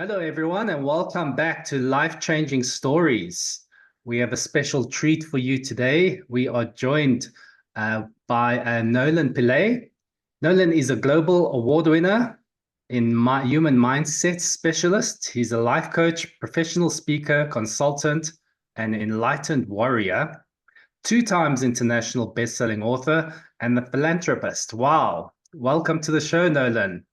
Hello, everyone, and welcome back to Life Changing Stories. We have a special treat for you today. We are joined by Nolan Pillay. Nolan is a global award winner in human mindset specialist. He's a life coach, professional speaker, consultant, and enlightened warrior, 2 times international best-selling author, and the philanthropist. Wow. Welcome to the show, Nolan.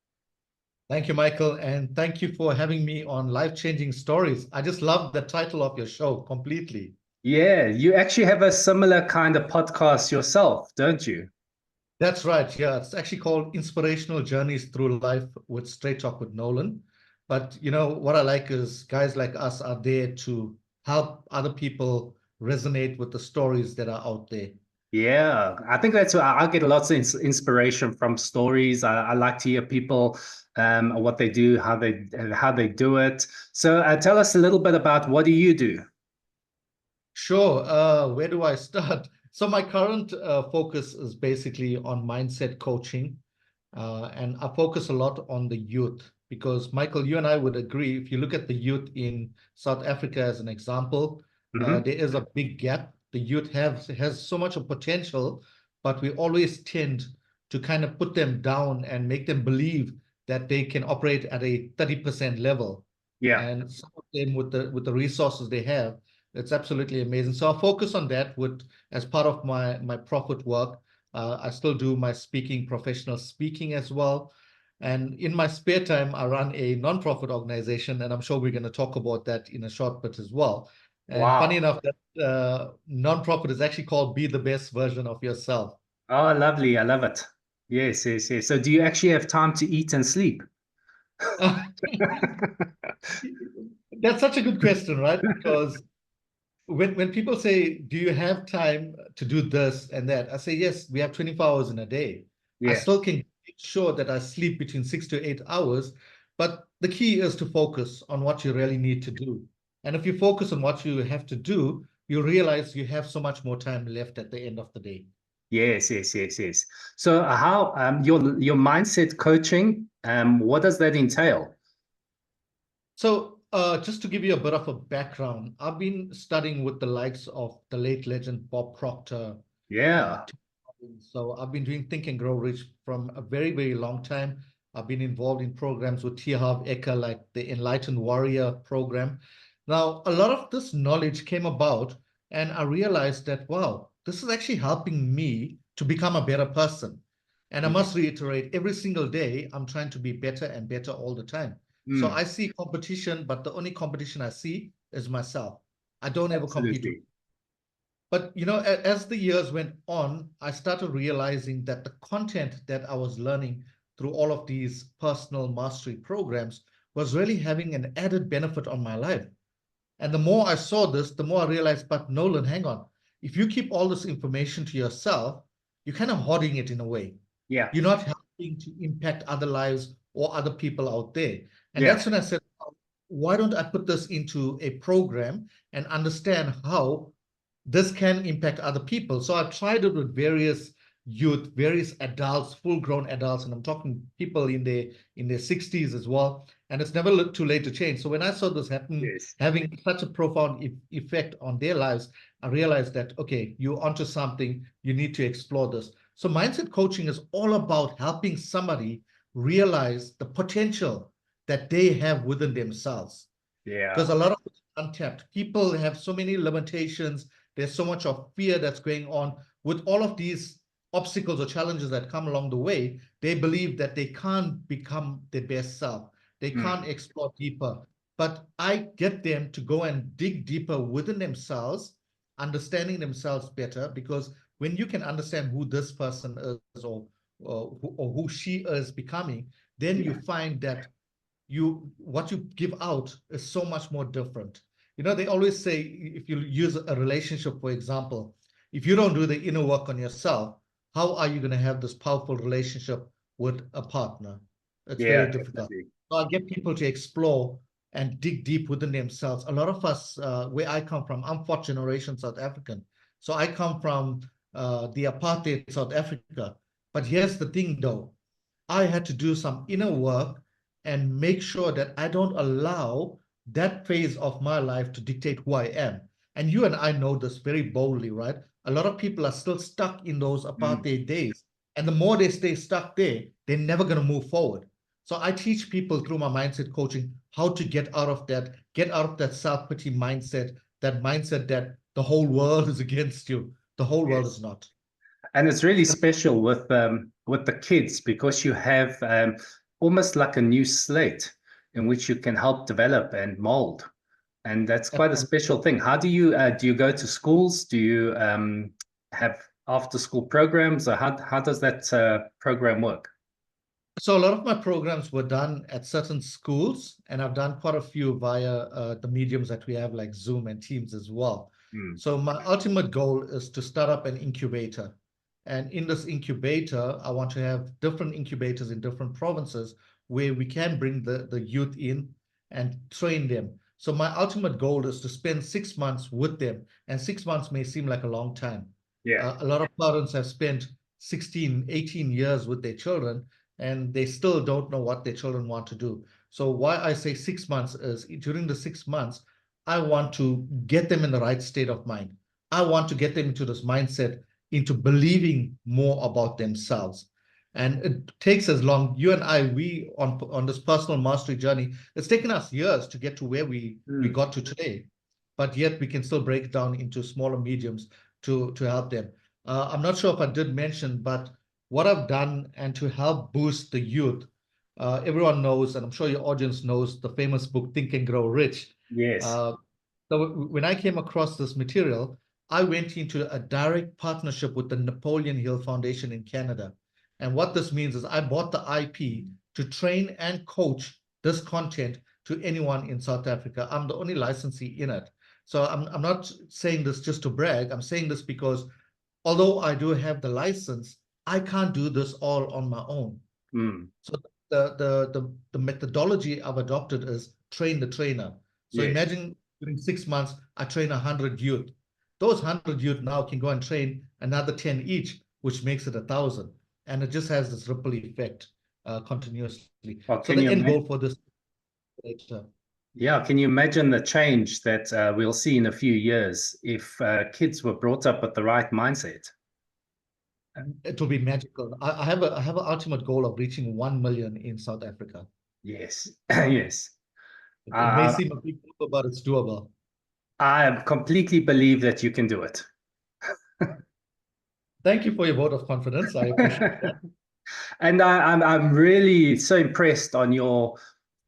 Thank you, Michael, and thank you for having me on Life Changing Stories. I just love the title of your show completely. Yeah, you actually have a similar kind of podcast yourself, don't you? That's right. Yeah, it's actually called Inspirational Journeys Through Life with Straight Talk with Nolan. But what I like is guys like us are there to help other people resonate with the stories that are out there. Yeah, I think that's what I get lots of inspiration from stories. I like to hear people what they do, how they do it. So tell us a little bit about what do you do? Sure. Where do I start? So my current focus is basically on mindset coaching. And I focus a lot on the youth because, Michael, you and I would agree, if you look at the youth in South Africa as an example, Hmm. there is a big gap. The youth has so much of potential, but we always tend to kind of put them down and make them believe that they can operate at a 30% level. Yeah. And some of them with the resources they have, it's absolutely amazing. So I focus on that with as part of my profit work. I still do my speaking, professional speaking as well. And in my spare time, I run a nonprofit organization, and I'm sure we're going to talk about that in a short bit as well. And funny Wow. enough, that nonprofit is actually called Be the Best Version of Yourself. Oh, lovely. I love it. Yes, yes, yes. So do you actually have time to eat and sleep? That's such a good question, right? Because when people say, do you have time to do this and that? I say, yes, we have 24 hours in a day. I Yeah. still can make sure that I sleep between 6 to 8 hours, but the key is to focus on what you really need to do. And if you focus on what you have to do, you realize you have so much more time left at the end of the day. Yes, yes, yes, yes. So how your mindset coaching, what does that entail? So, just to give you a bit of a background, I've been studying with the likes of the late legend Bob Proctor. Yeah. So I've been doing Think and Grow Rich from a very, very long time. I've been involved in programs with T. Harv Eker, like the Enlightened Warrior program. Now, a lot of this knowledge came about, and I realized that, wow, this is actually helping me to become a better person. And I must reiterate, every single day, I'm trying to be better and better all the time. So Mm, I see competition, but the only competition I see is myself. I don't ever compete with. absolutely. But as the years went on, I started realizing that the content that I was learning through all of these personal mastery programs was really having an added benefit on my life. And the more I saw this, the more I realized, but Nolan, hang on. If you keep all this information to yourself, you're kind of hoarding it in a way. Yeah. You're not helping to impact other lives or other people out there. And Yeah. that's when I said, why don't I put this into a program and understand how this can impact other people. So I've tried it with various youth, various adults, full-grown adults, and I'm talking people in their 60s as well. And it's never too late to change. So when I saw this happen, Yes. having such a profound effect on their lives, I realized that, okay, you're onto something, you need to explore this. So mindset coaching is all about helping somebody realize the potential that they have within themselves. Because Yeah. a lot of it's untapped. People have so many limitations. There's so much of fear that's going on with all of these obstacles or challenges that come along the way. They believe that they can't become their best self. They can't Mm, explore deeper. But I get them to go and dig deeper within themselves, understanding themselves better. Because when you can understand who this person is or who she is becoming, then you yeah. find that what you give out is so much more different. They always say, if you use a relationship, for example, if you don't do the inner work on yourself, how are you going to have this powerful relationship with a partner? It's Yeah, very difficult. definitely. So I get people to explore and dig deep within themselves. A lot of us, where I come from, I'm fourth generation South African. So I come from the apartheid South Africa. But here's the thing, though. I had to do some inner work and make sure that I don't allow that phase of my life to dictate who I am. And you and I know this very boldly, right? A lot of people are still stuck in those Mm. apartheid days. And the more they stay stuck there, they're never going to move forward. So I teach people through my mindset coaching how to get out of that self-pity mindset, that mindset that the whole world is against you. The whole world Yes. is not. And it's really special with the kids because you have almost like a new slate in which you can help develop and mold. And that's quite a special thing. How do you go to schools? Do you have after school programs, or how does that program work? So a lot of my programs were done at certain schools, and I've done quite a few via the mediums that we have, like Zoom and Teams as well. Mm. So my ultimate goal is to start up an incubator. And in this incubator, I want to have different incubators in different provinces where we can bring the youth in and train them. So my ultimate goal is to spend 6 months with them. And 6 months may seem like a long time. Yeah. A lot of parents have spent 16, 18 years with their children, and they still don't know what their children want to do. So why I say 6 months is during the 6 months, I want to get them in the right state of mind. I want to get them into this mindset, into believing more about themselves. And it takes as long, you and I, we on this personal mastery journey, it's taken us years to get to where we Mm. got to today. But yet we can still break it down into smaller mediums to help them. I'm not sure if I did mention, but what I've done and to help boost the youth, everyone knows, and I'm sure your audience knows, the famous book Think and Grow Rich. Yes. Uh, so when I came across this material, I went into a direct partnership with the Napoleon Hill Foundation in Canada. And what this means is I bought the IP to train and coach this content to anyone in South Africa. I'm the only licensee in it. So I'm not saying this just to brag. I'm saying this because although I do have the license, I can't do this all on my own. Mm. So the methodology I've adopted is train the trainer. So Yes. imagine during 6 months, I train 100 youth. Those 100 youth now can go and train another 10 each, which makes it 1,000. And it just has this ripple effect continuously. Well, So can the you end imagine? goal for this later. Yeah, can you imagine the change that we'll see in a few years if kids were brought up with the right mindset? It will be magical. I have an ultimate goal of reaching 1 million in South Africa. Yes, yes. It may Uh, seem a big number, but it's doable. I completely believe that you can do it. Thank you for your vote of confidence. I appreciate that. And I'm really so impressed on your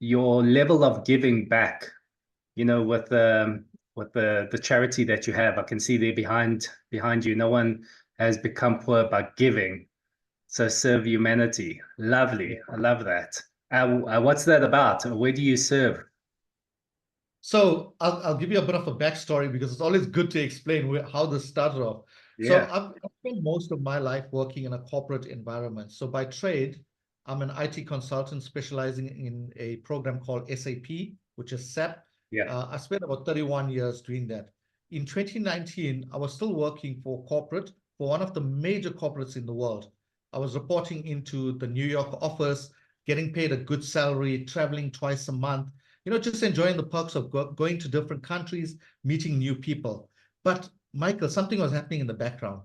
level of giving back, you know, with the charity that you have. I can see there behind you. No one has become poor by giving. So serve humanity. Lovely. Yeah. I love that. What's that about? Where do you serve? So I'll give you a bit of a backstory because it's always good to explain how this started off. So Yeah, I've spent most of my life working in a corporate environment. So by trade, I'm an IT consultant specializing in a program called SAP, which is SAP. yeah, I spent about 31 years doing that. In 2019, I was still working for one of the major corporates in the world. I was reporting into the New York office, getting paid a good salary, traveling twice a month, just enjoying the perks of going to different countries, meeting new people. But Michael, something was happening in the background.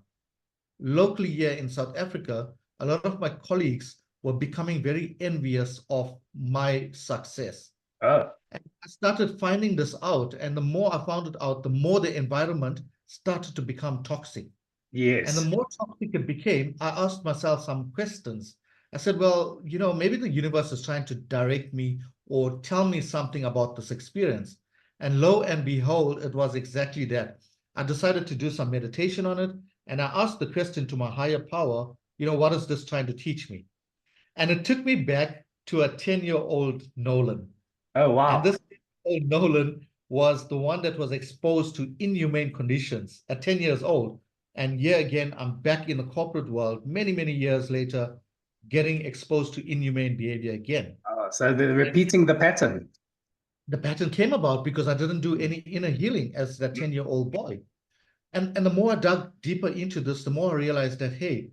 Locally here in South Africa, a lot of my colleagues were becoming very envious of my success. oh, And I started finding this out. And the more I found it out, the more the environment started to become toxic. And the yes. more toxic it became, I asked myself some questions. I said, well, maybe the universe is trying to direct me or tell me something about this experience. And lo and behold, it was exactly that. I decided to do some meditation on it. And I asked the question to my higher power, what is this trying to teach me? And it took me back to a 10-year-old Nolan. Oh, And wow. this old Nolan was the one that was exposed to inhumane conditions at 10 years old. And here again, I'm back in the corporate world many, many years later, getting exposed to inhumane behavior again. Oh, so they're And repeating the pattern. the pattern came about because I didn't do any inner healing as that 10-year-old boy. And the more I dug deeper into this, the more I realized that, hey,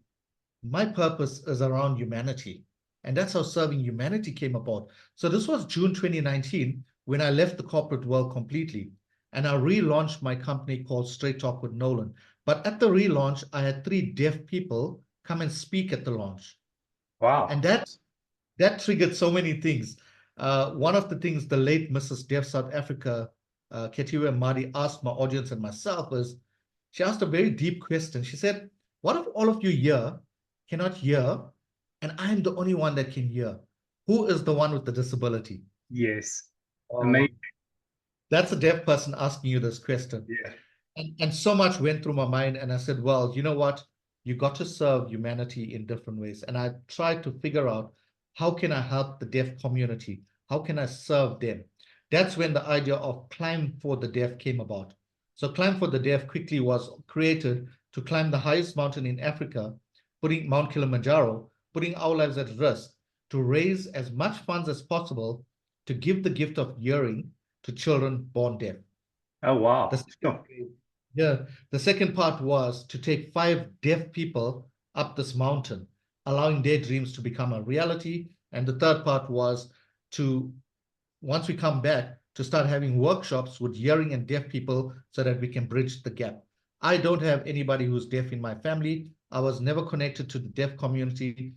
my purpose is around humanity. And that's how Serving Humanity came about. So this was June 2019 when I left the corporate world completely. And I relaunched my company called Straight Talk with Nolan. But at the relaunch, I had 3 deaf people come and speak at the launch. Wow. And that triggered so many things. One of the things the late Mrs. Deaf South Africa, Ketiwe Madi, asked my audience and myself was, she asked a very deep question. She said, what if all of you here cannot hear and I'm the only one that can hear? Who is the one with the disability? Yes. Um, Amazing. that's a deaf person asking you this question. Yeah. And so much went through my mind. And I said, well, you know what? You got to serve humanity in different ways. And I tried to figure out, how can I help the deaf community? How can I serve them? That's when the idea of Climb for the Deaf came about. So Climb for the Deaf quickly was created to climb the highest mountain in Africa, putting Mount Kilimanjaro, putting our lives at risk to raise as much funds as possible to give the gift of hearing to children born deaf. Oh, The wow. second, Sure. yeah, the second part was to take 5 deaf people up this mountain, allowing their dreams to become a reality. And the third part was to, once we come back, to start having workshops with hearing and deaf people so that we can bridge the gap. I don't have anybody who's deaf in my family. I was never connected to the deaf community.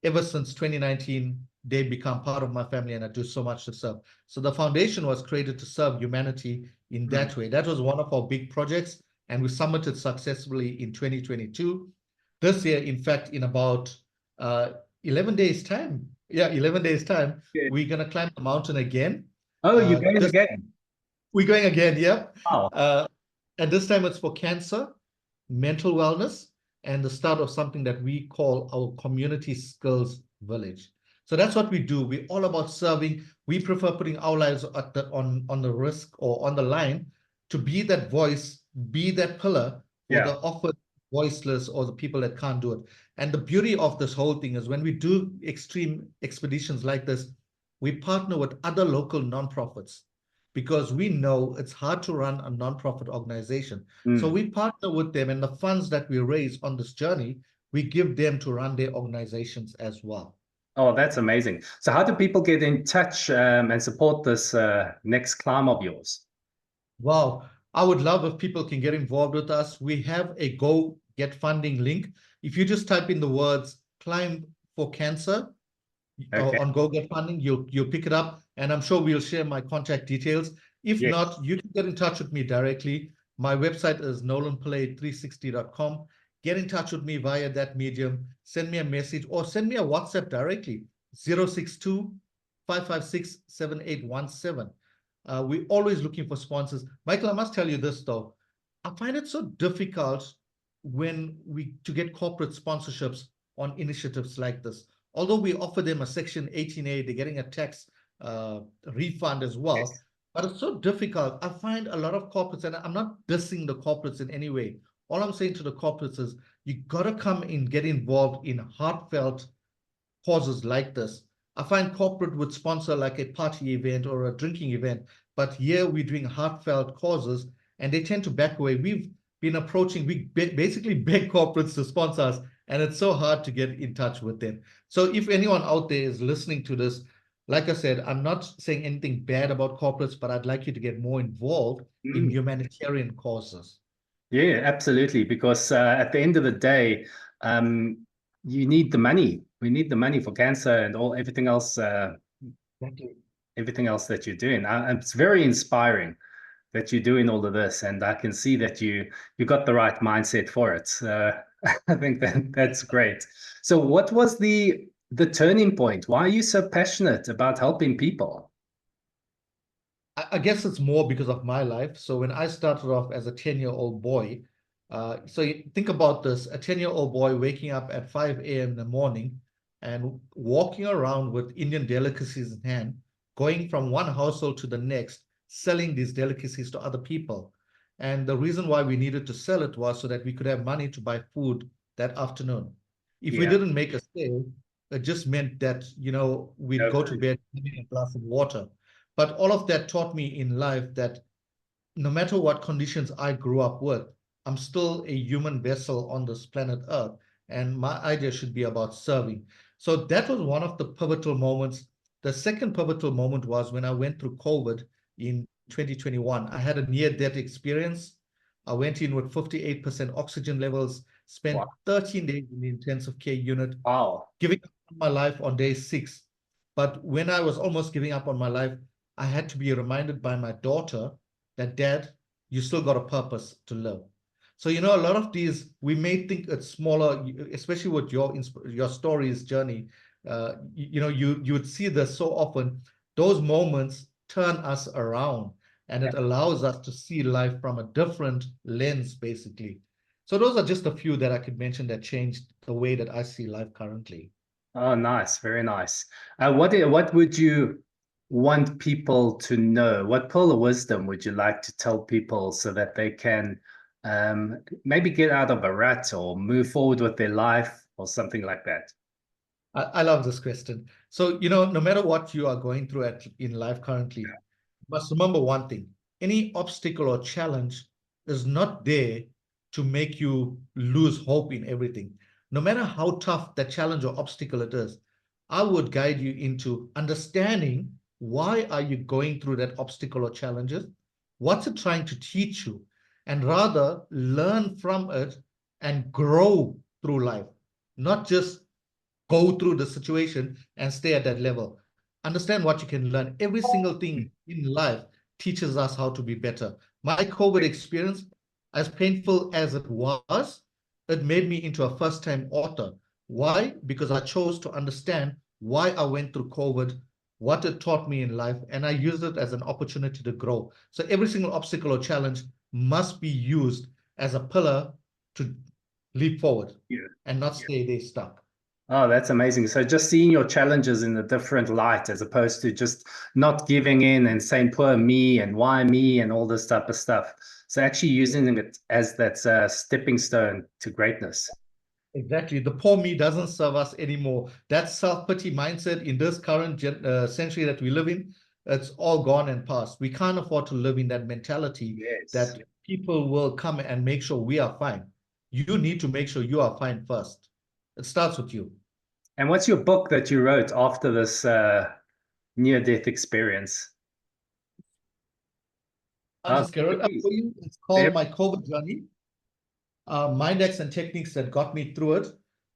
Ever since 2019, they become part of my family and I do so much to serve. So the foundation was created to serve humanity in Mm. that way. That was one of our big projects, and we summited successfully in 2022. This year, in fact, in about 11 days time, 11 days time, Yeah. we're going to climb the mountain again. Oh, you're going This again. We're going again, yeah. Wow. And this time it's for cancer, mental wellness, and the start of something that we call our community skills village. So that's what we do. We're all about serving. We prefer putting our lives at on the risk or on the line to be that voice, be that pillar for Yeah. the offered voiceless or the people that can't do it. And the beauty of this whole thing is when we do extreme expeditions like this, we partner with other local nonprofits because we know it's hard to run a nonprofit organization. So Mm. we partner with them, and the funds that we raise on this journey, we give them to run their organizations as well. Oh, that's amazing. So how do people get in touch and support this next climb of yours? Wow. I would love if people can get involved with us. We have a Go Get Funding link. If you just type in the words Climb for Cancer Okay. on Go Get Funding, you'll pick it up. And I'm sure we'll share my contact details. If Yeah. not, you can get in touch with me directly. My website is nolanpillay360.com. Get in touch with me via that medium. Send me a message or send me a WhatsApp directly, 062 556 7817. We're always looking for sponsors. Michael, I must tell you this though. I find it so difficult when we to get corporate sponsorships on initiatives like this. Although we offer them a Section 18A, they're getting a tax refund as well. Yes. But it's so difficult. I find a lot of corporates, and I'm not dissing the corporates in any way. All I'm saying to the corporates is you got to come and get involved in heartfelt causes like this. I find corporate would sponsor like a party event or a drinking event, but here we're doing heartfelt causes and they tend to back away. We've been approaching, we basically beg corporates to sponsor us, and it's so hard to get in touch with them. So if anyone out there is listening to this, like I said, I'm not saying anything bad about corporates, but I'd like you to get more involved in Mm. humanitarian causes. Yeah, absolutely. Because at the end of the day, you need the money. We need the money for cancer and all Exactly. everything else that you're doing. It's very inspiring that you're doing all of this, and I can see that you got the right mindset for it. I think that's great. So, what was the turning point? Why are you so passionate about helping people? I guess it's more because of my life. So when I started off as a 10-year-old boy, so you think about this, a 10-year-old boy waking up at 5 a.m. in the morning and walking around with Indian delicacies in hand, going from one household to the next, selling these delicacies to other people. And the reason why we needed to sell it was so that we could have money to buy food that afternoon. If we Yeah, didn't make a sale, it just meant that, we'd go to totally. bed having a glass of water. But all of that taught me in life that no matter what conditions I grew up with, I'm still a human vessel on this planet Earth. and my idea should be about serving. So that was one of the pivotal moments. The second pivotal moment was when I went through COVID in 2021. I had a near-death experience. I went in with 58% oxygen levels, spent Wow. 13 days in the intensive care unit, Wow. giving up on my life on day 6. But when I was almost giving up on my life, I had to be reminded by my daughter that, Dad, you still got a purpose to live. So, a lot of these, we may think it's smaller, especially with your stories journey. You would see this so often. Those moments turn us around, and Yeah. it allows us to see life from a different lens, basically. So those are just a few that I could mention that changed the way that I see life currently. Oh, nice. Very nice. What would you want people to know? What pearl of wisdom would you like to tell people so that they can maybe get out of a rut or move forward with their life or something like that? I love this question. So, no matter what you are going through in life currently, you must remember one thing. Any obstacle or challenge is not there to make you lose hope in everything. No matter how tough that challenge or obstacle it is, I would guide you into understanding why are you going through that obstacle or challenges? What's it trying to teach you? And rather learn from it and grow through life, not just go through the situation and stay at that level. Understand what you can learn. Every single thing in life teaches us how to be better. My COVID experience, as painful as it was, it made me into a first-time author. Why? Because I chose to understand why I went through COVID, what it taught me in life, and I used it as an opportunity to grow. So every single obstacle or challenge must be used as a pillar to leap forward Yeah. and not stay there stuck. Oh, that's amazing. So just seeing your challenges in a different light as opposed to just not giving in and saying poor me and why me and all this type of stuff. So actually using it as that stepping stone to greatness. Exactly. The poor me doesn't serve us anymore. That self-pity mindset in this current century that we live in, it's all gone and past. We can't afford to live in that mentality Yes. that people will come and make sure we are fine. You need to make sure you are fine first. It starts with you. And what's your book that you wrote after this near-death experience? I'll Oh, just get it up please. for you. It's Very- called My COVID Journey. Mind X and techniques that got me through it.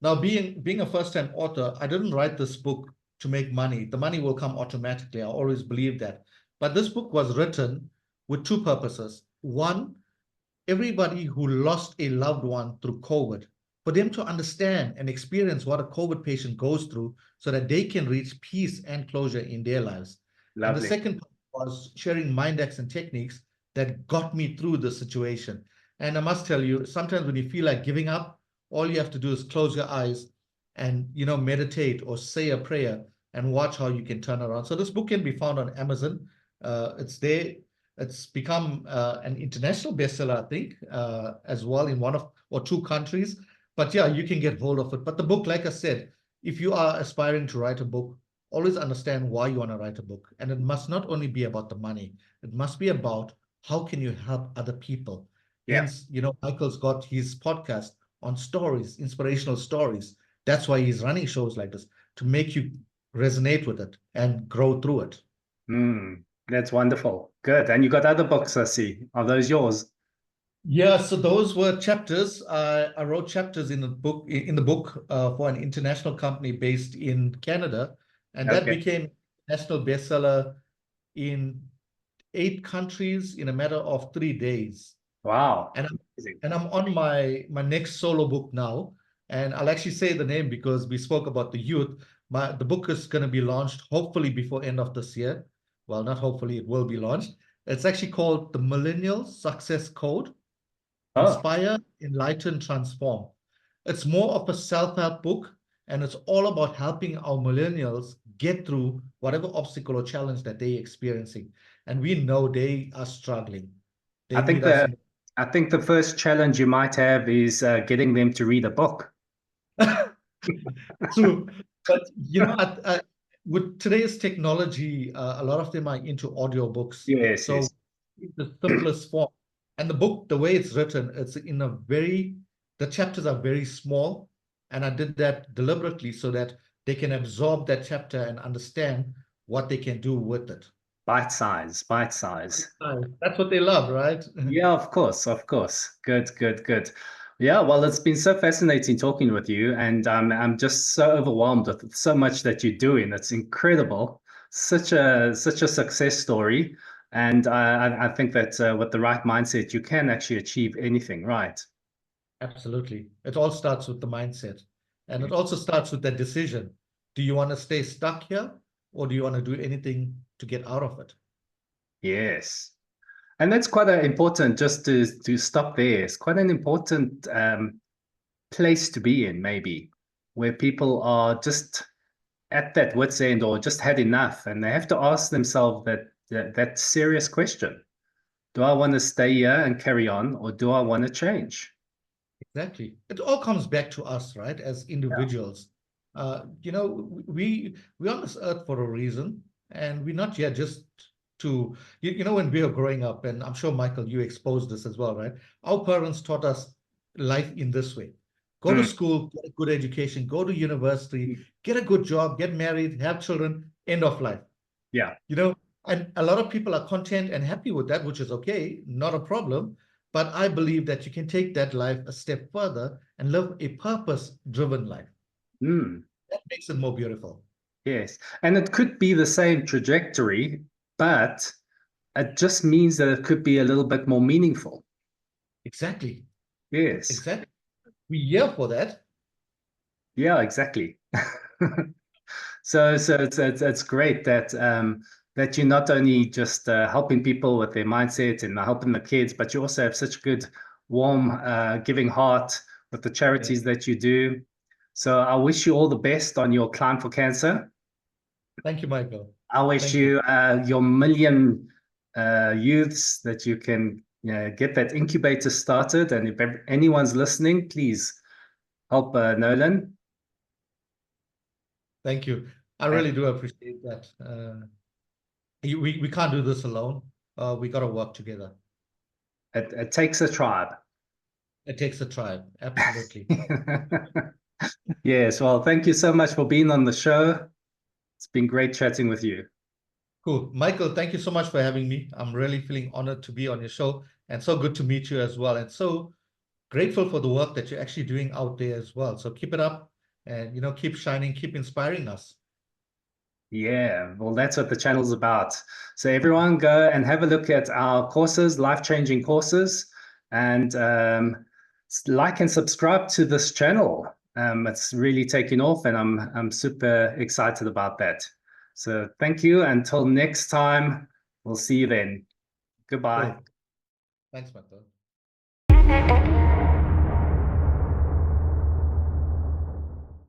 Now, being a first-time author, I didn't write this book to make money. The money will come automatically. I always believe that. But this book was written with two purposes. One, everybody who lost a loved one through COVID, for them to understand and experience what a COVID patient goes through so that they can reach peace and closure in their lives. And the Lovely. second was sharing mind acts and techniques that got me through the situation. And I must tell you, sometimes when you feel like giving up, all you have to do is close your eyes and meditate or say a prayer and watch how you can turn around. So this book can be found on Amazon. It's there. It's become an international bestseller, I think, as well in one of or two countries. But yeah, you can get hold of it. But the book, like I said, if you are aspiring to write a book, always understand why you want to write a book. And it must not only be about the money, it must be about how can you help other people. Yeah. Hence, Michael's got his podcast on stories, inspirational stories. That's why he's running shows like this to make you resonate with it and grow through it. That's wonderful. Good. And you got other books, I see. Are those yours? Yeah, so those were chapters. I wrote chapters in the book for an international company based in Canada, and that Okay. became national bestseller in 8 countries in a matter of 3 days. Wow. And I'm, Amazing. and I'm on my next solo book now, and I'll actually say the name because we spoke about the youth. The book is going to be launched hopefully before end of this year. Well, not hopefully, it will be launched. It's actually called The Millennial Success Code. Oh, Inspire, Enlighten, Transform. It's more of a self-help book, and it's all about helping our millennials get through whatever obstacle or challenge that they're experiencing. And we know they are struggling. I They think need us. the I think the first challenge you might have is getting them to read a book. True. But with today's technology, a lot of them are into audiobooks. Yes, So yes. the simplest form. And the book, the way it's written, it's in a very, the chapters are very small. And I did that deliberately so that they can absorb that chapter and understand what they can do with it. Bite size, bite size. That's what they love, right? Yeah, of course, of course. Good, good, good. Yeah, well, it's been so fascinating talking with you, and I'm just so overwhelmed with so much that you're doing. It's incredible. Such a success story, and I think that with the right mindset, you can actually achieve anything, right? Absolutely. It all starts with the mindset. And it also starts with that decision. Do you want to stay stuck here, or do you want to do anything to get out of it? Yes. And that's quite important, just to stop there. It's quite an important place to be in, maybe, where people are just at that wit's end or just had enough, and they have to ask themselves that serious question: Do I want to stay here and carry on, or do I want to change? Exactly. It all comes back to us, right? As Yeah. individuals. We're on this earth for a reason, and we're not here just to, when we were growing up, and I'm sure, Michael, you exposed this as well, right? Our parents taught us life in this way. Go to Mm, school, get a good education, go to university, get a good job, get married, have children, end of life. yeah. You know, and a lot of people are content and happy with that, which is okay, not a problem. But I believe that you can take that life a step further and live a purpose-driven life. Mm, That makes it more beautiful. yes. And it could be the same trajectory, but it just means that it could be a little bit more meaningful. Exactly. Yes. Exactly. We're here for that. Yeah, exactly. So it's great that that you're not only just helping people with their mindset and helping the kids, but you also have such good, warm, giving heart with the Yeah. charities that you do. So I wish you all the best on your Climb for Cancer. Thank you, Michael. I wish Thank you. you your million youths that you can, get that incubator started. And if anyone's listening, please help Nolan. Thank you. I really do appreciate that. We can't do this alone. We got to work together. It takes a tribe. It takes a tribe. Absolutely. Yes, well, thank you so much for being on the show. It's been great chatting with you. Cool. Michael, thank you so much for having me. I'm really feeling honored to be on your show and so good to meet you as well. And so grateful for the work that you're actually doing out there as well. So keep it up and, keep shining, keep inspiring us. Yeah, well, that's what the channel's about. So everyone go and have a look at our courses, life-changing courses, and like and subscribe to this channel. It's really taking off, and I'm super excited about that. So thank you. Until next time, we'll see you then. Goodbye. Cool. Thanks, Michael.